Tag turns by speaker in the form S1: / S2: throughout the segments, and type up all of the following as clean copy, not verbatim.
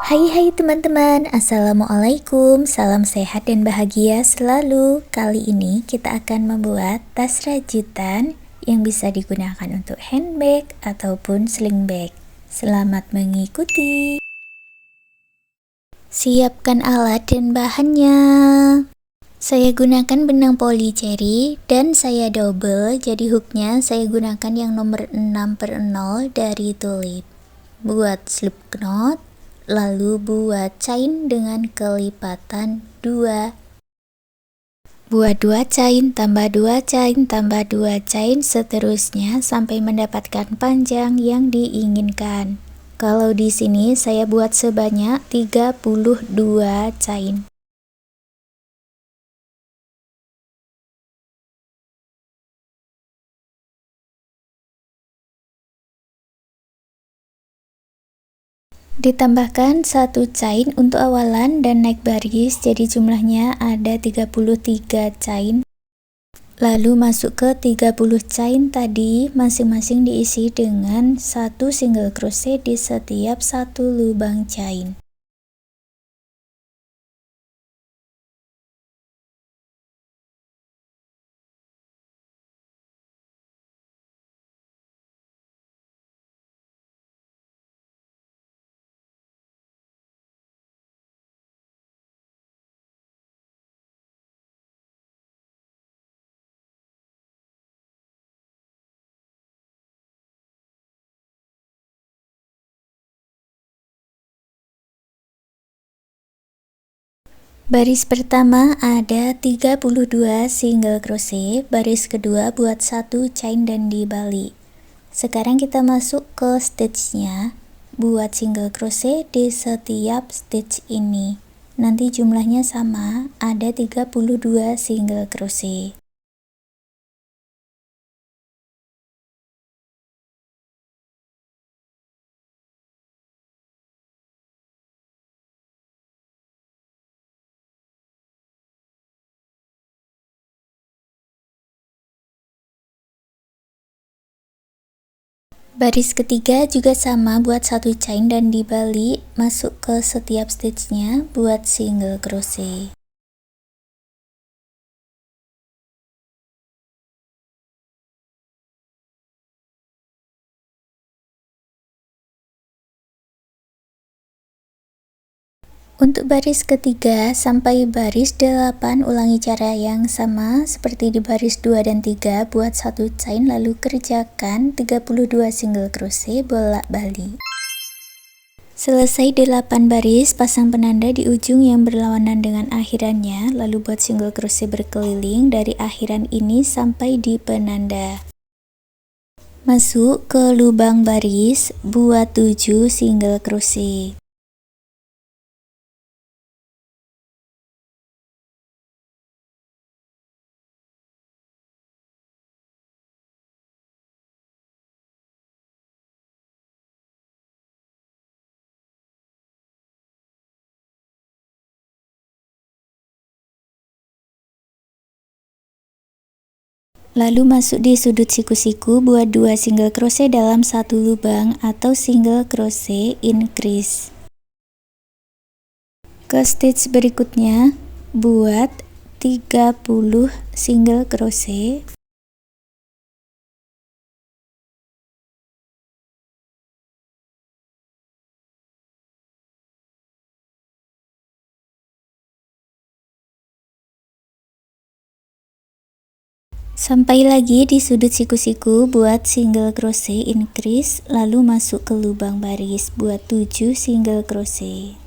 S1: Hai teman-teman, Assalamualaikum, salam sehat dan bahagia selalu. Kali ini kita akan membuat tas rajutan yang bisa digunakan untuk handbag ataupun sling bag. Selamat mengikuti. Siapkan alat dan bahannya. Saya gunakan benang poli cherry dan saya double, jadi hooknya saya gunakan yang nomor 6/0 dari tulip. Buat slip knot, lalu buat chain dengan kelipatan 2. Buat 2 chain, tambah 2 chain, tambah 2 chain, seterusnya sampai mendapatkan panjang yang diinginkan. Kalau di sini saya buat sebanyak 32 chain. Ditambahkan 1 chain untuk awalan dan naik baris, jadi jumlahnya ada 33 chain. Lalu masuk ke 30 chain tadi, masing-masing diisi dengan 1 single crochet di setiap 1 lubang chain. Baris pertama ada 32 single crochet, baris kedua buat 1 chain dan dibalik. Sekarang kita masuk ke stitch-nya, buat single crochet di setiap stitch ini. Nanti jumlahnya sama, ada 32 single crochet. Baris ketiga juga sama, buat 1 chain dan dibalik, masuk ke setiap stitchnya buat single crochet. Untuk baris ketiga sampai baris 8 ulangi cara yang sama seperti di baris 2 dan 3, buat 1 chain lalu kerjakan 32 single crochet bolak-balik. Selesai 8 baris, pasang penanda di ujung yang berlawanan dengan akhirannya, lalu buat single crochet berkeliling dari akhiran ini sampai di penanda. Masuk ke lubang baris, buat 7 single crochet. Lalu masuk di sudut siku-siku, buat 2 single crochet dalam 1 lubang atau single crochet increase. Ke stitch berikutnya, buat 30 single crochet. Sampai lagi di sudut siku-siku, buat single crochet increase, lalu masuk ke lubang baris, buat 7 single crochet.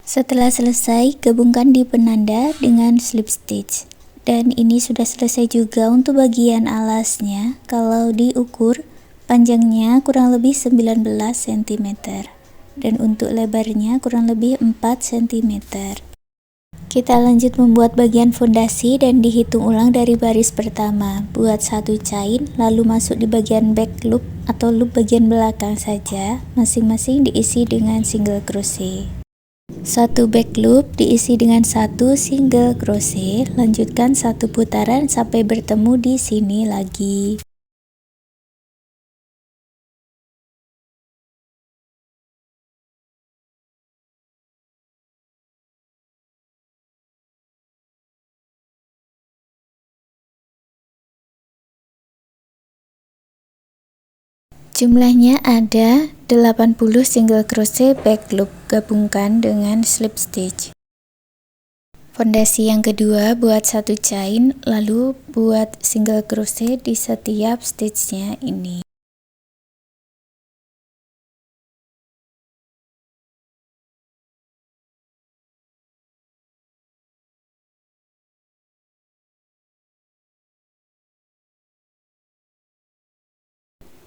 S1: Setelah selesai, gabungkan di penanda dengan slip stitch. Dan ini sudah selesai juga untuk bagian alasnya. Kalau diukur, panjangnya kurang lebih 19 cm dan untuk lebarnya kurang lebih 4 cm. Kita lanjut membuat bagian fondasi dan dihitung ulang dari baris pertama. Buat satu chain, lalu masuk di bagian back loop atau loop bagian belakang saja, masing-masing diisi dengan single crochet. Satu back loop diisi dengan satu single crochet, lanjutkan satu putaran sampai bertemu di sini lagi. Jumlahnya ada 80 single crochet back loop, gabungkan dengan slip stitch. Fondasi yang kedua, buat satu chain, lalu buat single crochet di setiap stitchnya ini.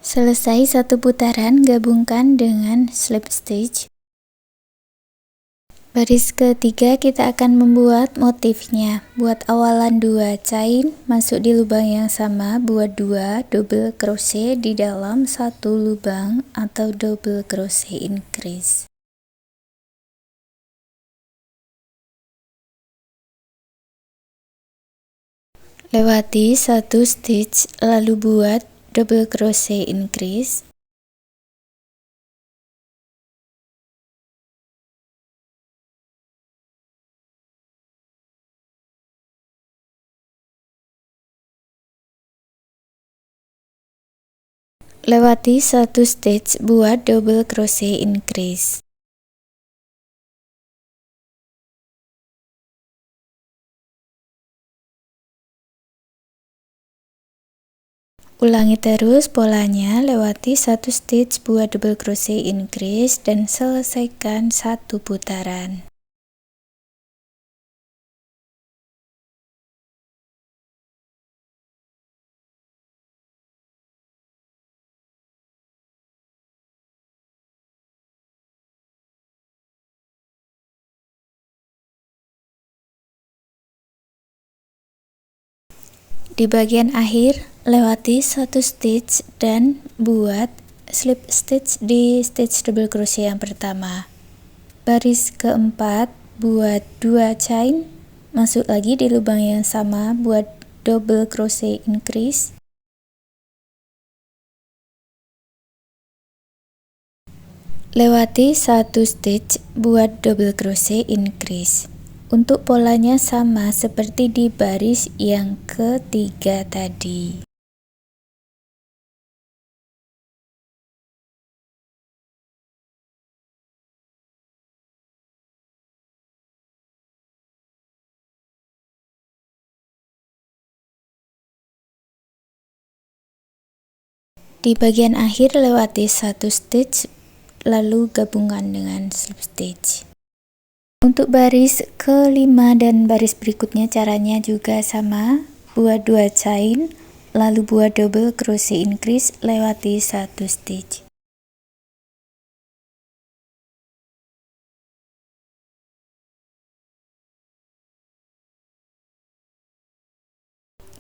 S1: Selesai satu putaran, gabungkan dengan slip stitch. Baris ketiga kita akan membuat motifnya. Buat awalan 2 chain, masuk di lubang yang sama, buat 2 double crochet di dalam satu lubang atau double crochet increase. Lewati satu stitch, lalu buat double crochet increase. Lewati satu stitch, buat double crochet increase. Ulangi terus polanya, lewati satu stitch, buat double crochet increase dan selesaikan satu putaran. Di bagian akhir, lewati satu stitch dan buat slip stitch di stitch double crochet yang pertama. Baris keempat, buat 2 chain, masuk lagi di lubang yang sama, buat double crochet increase. Lewati satu stitch, buat double crochet increase. Untuk polanya sama seperti di baris yang ketiga tadi. Di bagian akhir lewati satu stitch, lalu gabungkan dengan slip stitch. Untuk baris kelima dan baris berikutnya caranya juga sama, buat 2 chain, lalu buat double crochet increase, lewati satu stitch.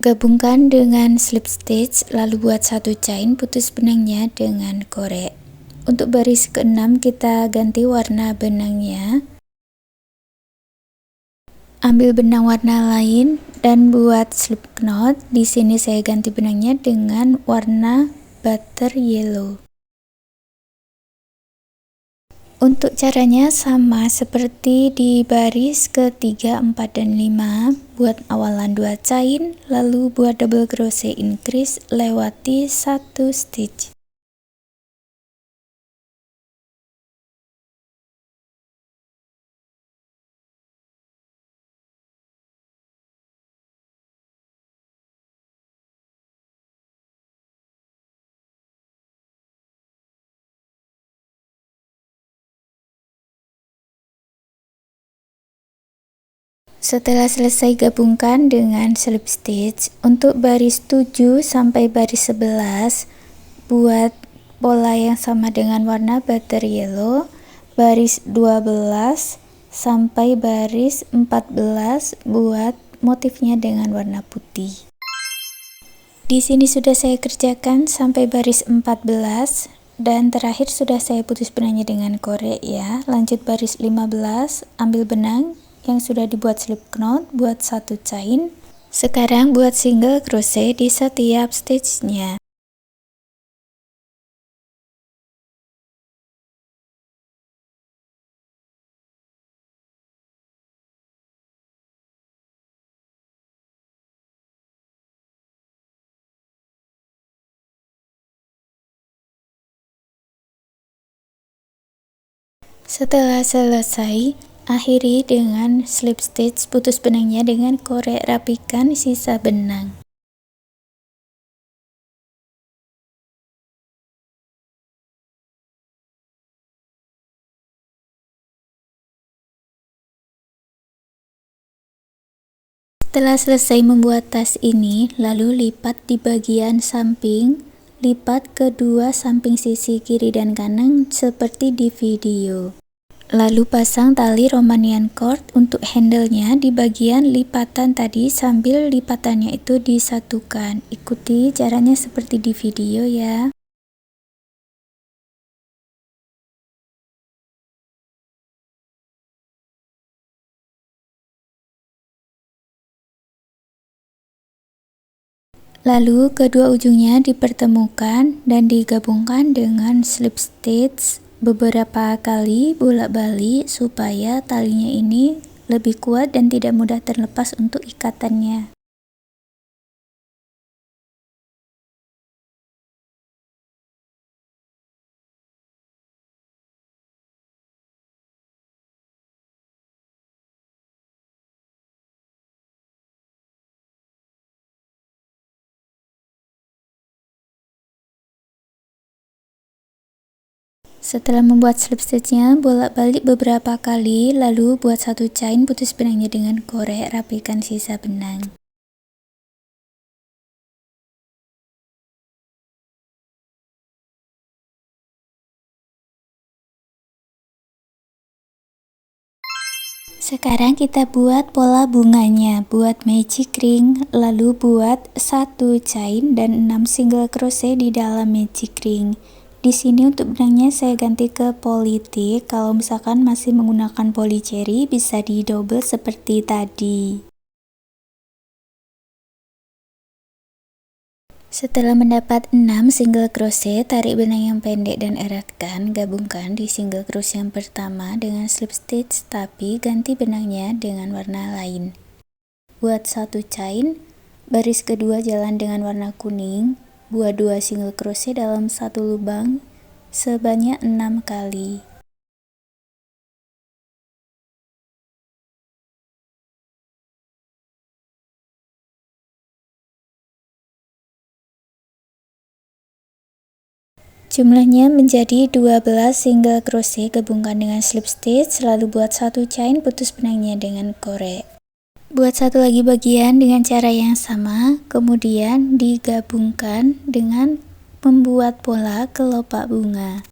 S1: Gabungkan dengan slip stitch, lalu buat satu chain, putus benangnya dengan korek. Untuk baris ke-6 kita ganti warna benangnya. Ambil benang warna lain dan buat slip knot. Di sini saya ganti benangnya dengan warna butter yellow. Untuk caranya sama seperti di baris ketiga, 4, dan 5. Buat awalan 2 chain, lalu buat double crochet increase, lewati satu stitch. Setelah selesai, gabungkan dengan slip stitch. Untuk baris 7 sampai baris 11, buat pola yang sama dengan warna butter yellow. Baris 12, sampai baris 14 buat motifnya dengan warna putih. Di sini sudah saya kerjakan sampai baris 14 dan terakhir sudah saya putus benangnya dengan korek ya. Lanjut baris 15, ambil benang yang sudah dibuat slip knot, buat satu chain. Sekarang buat single crochet di setiap stitch-nya. Setelah selesai, akhiri dengan slip stitch, putus benangnya dengan korek, rapikan sisa benang. Setelah selesai membuat tas ini, lalu lipat di bagian samping, lipat kedua samping sisi kiri dan kanan seperti di video. Lalu pasang tali Romanian cord untuk handle-nya di bagian lipatan tadi sambil lipatannya itu disatukan. Ikuti caranya seperti di video ya. Lalu kedua ujungnya dipertemukan dan digabungkan dengan slip stitch beberapa kali bolak-balik supaya talinya ini lebih kuat dan tidak mudah terlepas untuk ikatannya. Setelah membuat slip stitchnya, bolak-balik beberapa kali, lalu buat satu chain, putus benangnya dengan korek, rapikan sisa benang. Sekarang kita buat pola bunganya. Buat magic ring, lalu buat satu chain dan 6 single crochet di dalam magic ring. Di sini untuk benangnya saya ganti ke politik. Kalau misalkan masih menggunakan poly cherry bisa di double seperti tadi. Setelah mendapat 6 single crochet, tarik benang yang pendek dan eratkan, gabungkan di single crochet yang pertama dengan slip stitch tapi ganti benangnya dengan warna lain. Buat satu chain, baris kedua jalan dengan warna kuning. Buat 2 single crochet dalam satu lubang sebanyak 6 kali. Jumlahnya menjadi 12 single crochet, gabungkan dengan slip stitch, lalu buat satu chain, putus benangnya dengan korek. Buat satu lagi bagian dengan cara yang sama, kemudian digabungkan dengan membuat pola kelopak bunga.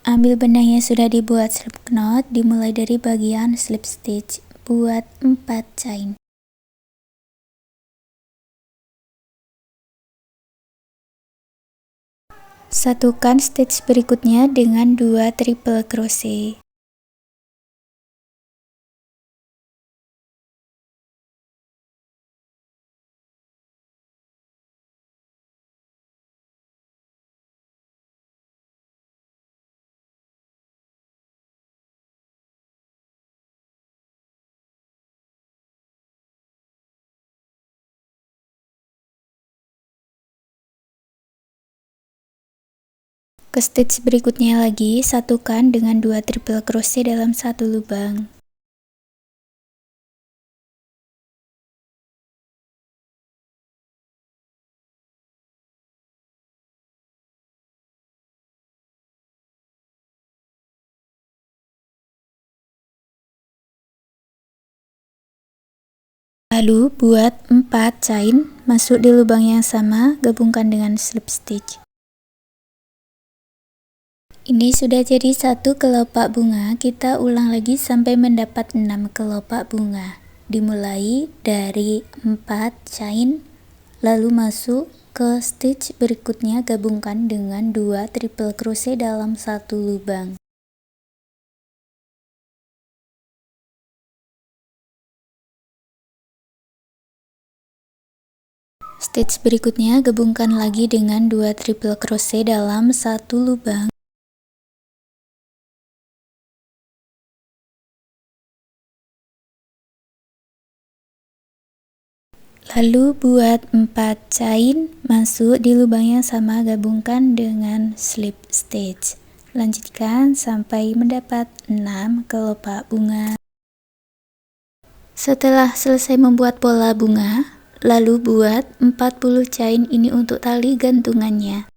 S1: Ambil benang yang sudah dibuat slip knot, dimulai dari bagian slip stitch, buat 4 chain. Satukan stitch berikutnya dengan 2 triple crochet. Ke stitch berikutnya lagi, satukan dengan 2 triple crochet dalam satu lubang. Lalu buat 4 chain, masuk di lubang yang sama, gabungkan dengan slip stitch. Ini sudah jadi 1 kelopak bunga, kita ulang lagi sampai mendapat 6 kelopak bunga. Dimulai dari 4 chain, lalu masuk ke stitch berikutnya, gabungkan dengan 2 triple crochet dalam 1 lubang. Stitch berikutnya gabungkan lagi dengan 2 triple crochet dalam 1 lubang. Lalu buat 4 chain, masuk di lubang yang sama, gabungkan dengan slip stitch. Lanjutkan sampai mendapat 6 kelopak bunga. Setelah selesai membuat pola bunga, lalu buat 40 chain ini untuk tali gantungannya.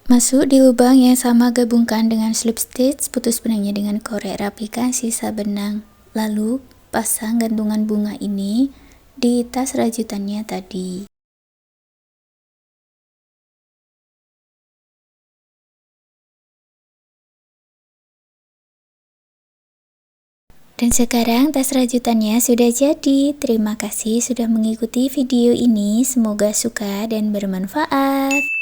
S1: Masuk di lubang yang sama, gabungkan dengan slip stitch, putus benangnya dengan korek, rapikan sisa benang. Lalu pasang gantungan bunga ini di tas rajutannya tadi. Dan sekarang tas rajutannya sudah jadi. Terima kasih sudah mengikuti video ini, semoga suka dan bermanfaat.